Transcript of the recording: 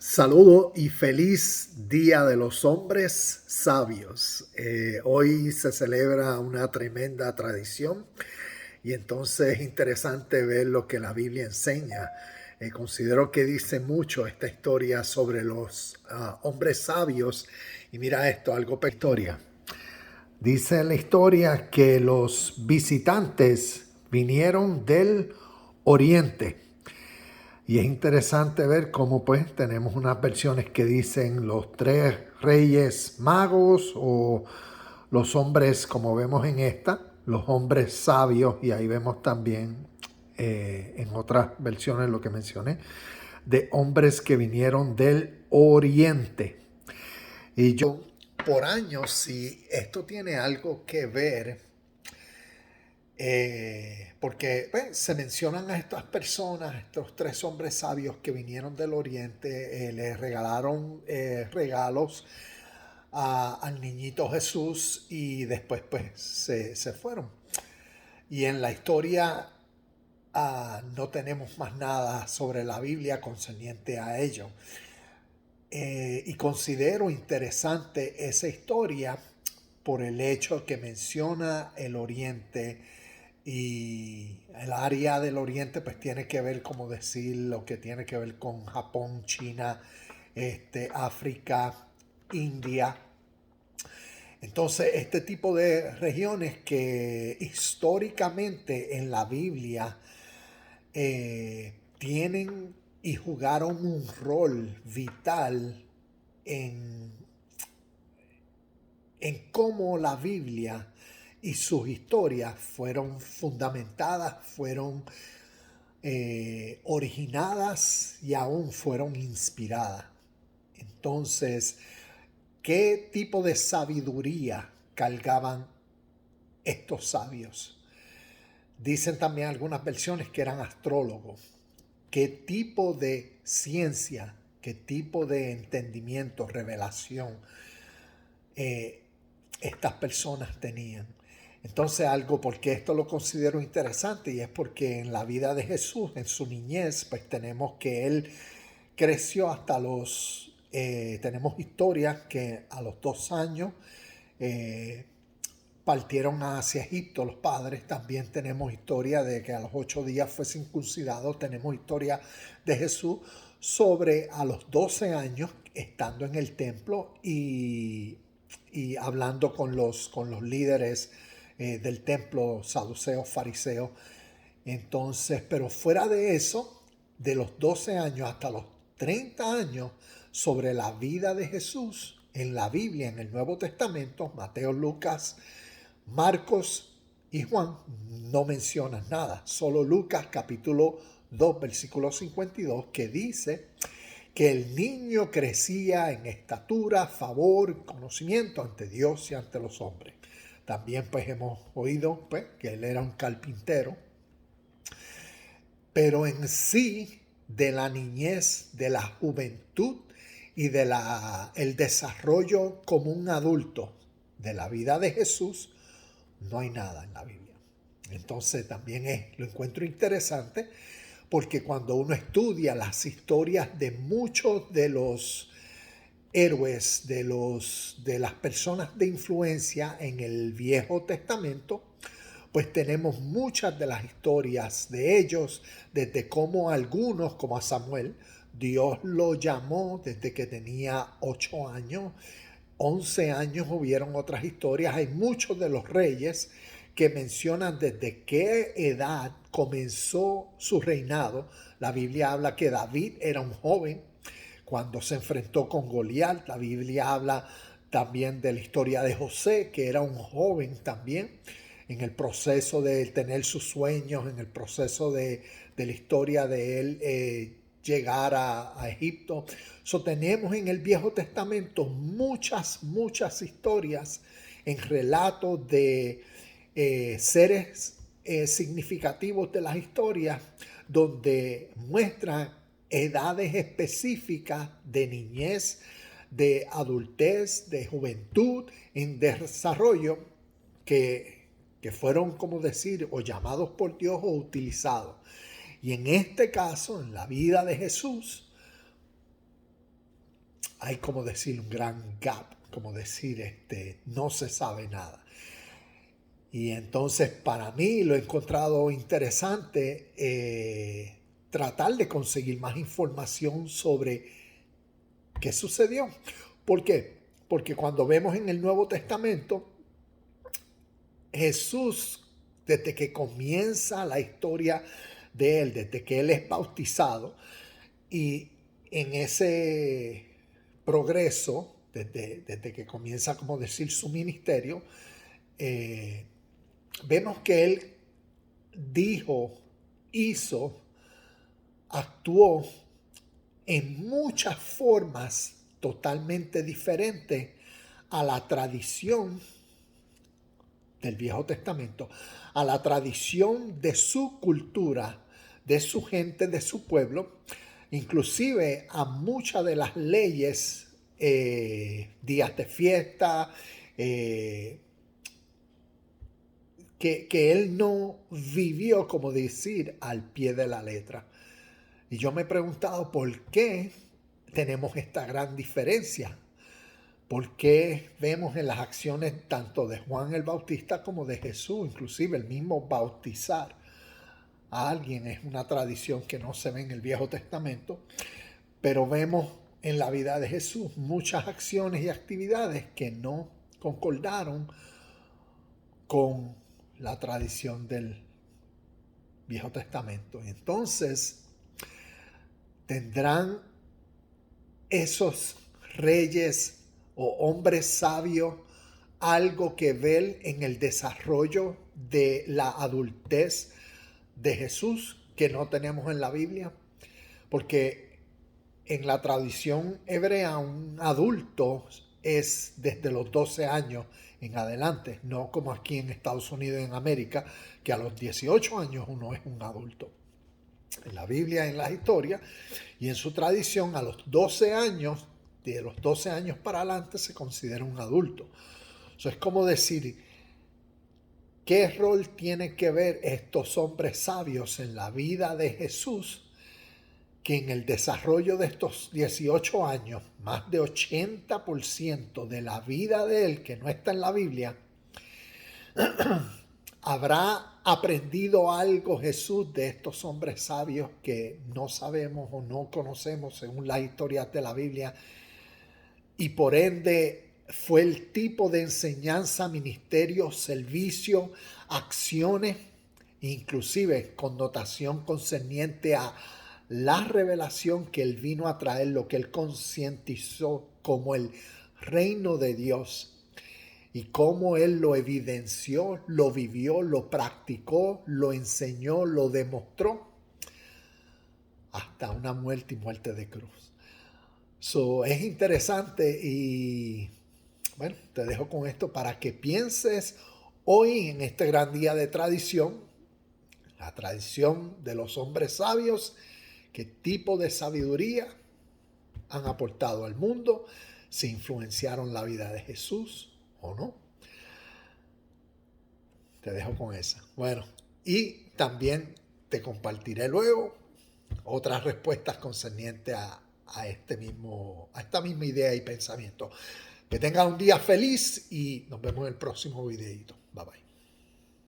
Saludo y feliz Día de los Hombres Sabios. Hoy se celebra una tremenda tradición y entonces es interesante ver lo que la Biblia enseña. Considero que dice mucho esta historia sobre los hombres sabios. Y mira esto, algo para historia. Dice en la historia que los visitantes vinieron del oriente. Y es interesante ver cómo pues tenemos unas versiones que dicen los tres reyes magos o los hombres, como vemos en esta, los hombres sabios, y ahí vemos también en otras versiones lo que mencioné, de hombres que vinieron del oriente. Y yo, por años, si esto tiene algo que ver, porque pues, se mencionan a estas personas, estos tres hombres sabios que vinieron del oriente, les regalaron regalos al niñito Jesús y después pues se fueron. Y en la historia no tenemos más nada sobre la Biblia concerniente a ello. Y considero interesante esa historia por el hecho que menciona el oriente. Y el área del oriente pues tiene que ver, como decir, lo que tiene que ver con Japón, China, África, India. Entonces, este tipo de regiones que históricamente en la Biblia tienen y jugaron un rol vital en, en cómo la Biblia y sus historias fueron fundamentadas, fueron originadas y aún fueron inspiradas. Entonces, ¿qué tipo de sabiduría cargaban estos sabios? Dicen también algunas versiones que eran astrólogos. ¿Qué tipo de ciencia, qué tipo de entendimiento, revelación estas personas tenían? Entonces algo, porque esto lo considero interesante, y es porque en la vida de Jesús, en su niñez, pues tenemos que él creció hasta tenemos historias que a los 2 años partieron hacia Egipto los padres. También tenemos historia de que a los 8 días fue circuncidado. Tenemos historia de Jesús sobre a los 12 años estando en el templo y hablando con los líderes del templo, saduceos, fariseos. Entonces, pero fuera de eso, de los 12 años hasta los 30 años, sobre la vida de Jesús en la Biblia, en el Nuevo Testamento, Mateo, Lucas, Marcos y Juan, no mencionan nada. Solo Lucas capítulo 2, versículo 52, que dice que el niño crecía en estatura, favor, conocimiento ante Dios y ante los hombres. También pues hemos oído pues, que él era un carpintero. Pero en sí, de la niñez, de la juventud y el desarrollo como un adulto de la vida de Jesús, no hay nada en la Biblia. Entonces también lo encuentro interesante porque cuando uno estudia las historias de muchos de los héroes, de las personas de influencia en el Viejo Testamento, pues tenemos muchas de las historias de ellos, desde cómo algunos, como a Samuel, Dios lo llamó desde que tenía 8 años, 11 años hubieron otras historias. Hay muchos de los reyes que mencionan desde qué edad comenzó su reinado. La Biblia habla que David era un joven cuando se enfrentó con Goliat. La Biblia habla también de la historia de José, que era un joven también en el proceso de tener sus sueños, en el proceso de la historia de él llegar a Egipto. Tenemos en el Viejo Testamento muchas historias en relatos de seres significativos de las historias donde muestran edades específicas de niñez, de adultez, de juventud, en desarrollo que fueron, como decir, o llamados por Dios o utilizados. Y en este caso, en la vida de Jesús, hay como decir un gran gap, como decir, no se sabe nada. Y entonces para mí lo he encontrado interesante tratar de conseguir más información sobre qué sucedió. ¿Por qué? Porque cuando vemos en el Nuevo Testamento, Jesús, desde que comienza la historia de él, desde que él es bautizado, y en ese progreso, desde que comienza, como decir, su ministerio, vemos que él dijo, hizo, actuó en muchas formas totalmente diferentes a la tradición del Viejo Testamento, a la tradición de su cultura, de su gente, de su pueblo, inclusive a muchas de las leyes, días de fiesta, que él no vivió, como decir, al pie de la letra. Y yo me he preguntado por qué tenemos esta gran diferencia. ¿Por qué vemos en las acciones tanto de Juan el Bautista como de Jesús, inclusive el mismo bautizar a alguien es una tradición que no se ve en el Viejo Testamento, pero vemos en la vida de Jesús muchas acciones y actividades que no concordaron con la tradición del Viejo Testamento? Entonces, ¿tendrán esos reyes o hombres sabios algo que ver en el desarrollo de la adultez de Jesús que no tenemos en la Biblia? Porque en la tradición hebrea un adulto es desde los 12 años en adelante, no como aquí en Estados Unidos y en América, que a los 18 años uno es un adulto. En la Biblia, en la historia y en su tradición, a los 12 años, de los 12 años para adelante se considera un adulto. Eso es como decir, ¿qué rol tienen que ver estos hombres sabios en la vida de Jesús? Que en el desarrollo de estos 18 años, más de 80% de la vida de él, que no está en la Biblia, ¿habrá aprendido algo Jesús de estos hombres sabios que no sabemos o no conocemos según las historias de la Biblia? Y por ende fue el tipo de enseñanza, ministerio, servicio, acciones, inclusive connotación concerniente a la revelación que él vino a traer, lo que él concientizó como el reino de Dios y cómo él lo evidenció, lo vivió, lo practicó, lo enseñó, lo demostró hasta una muerte y muerte de cruz. Es interesante y bueno, te dejo con esto para que pienses hoy en este gran día de tradición, la tradición de los hombres sabios, qué tipo de sabiduría han aportado al mundo, si influenciaron la vida de Jesús o no. Te dejo con esa. Bueno, y también te compartiré luego otras respuestas concernientes a esta misma idea y pensamiento. Que tengas un día feliz y nos vemos en el próximo videito. Bye bye.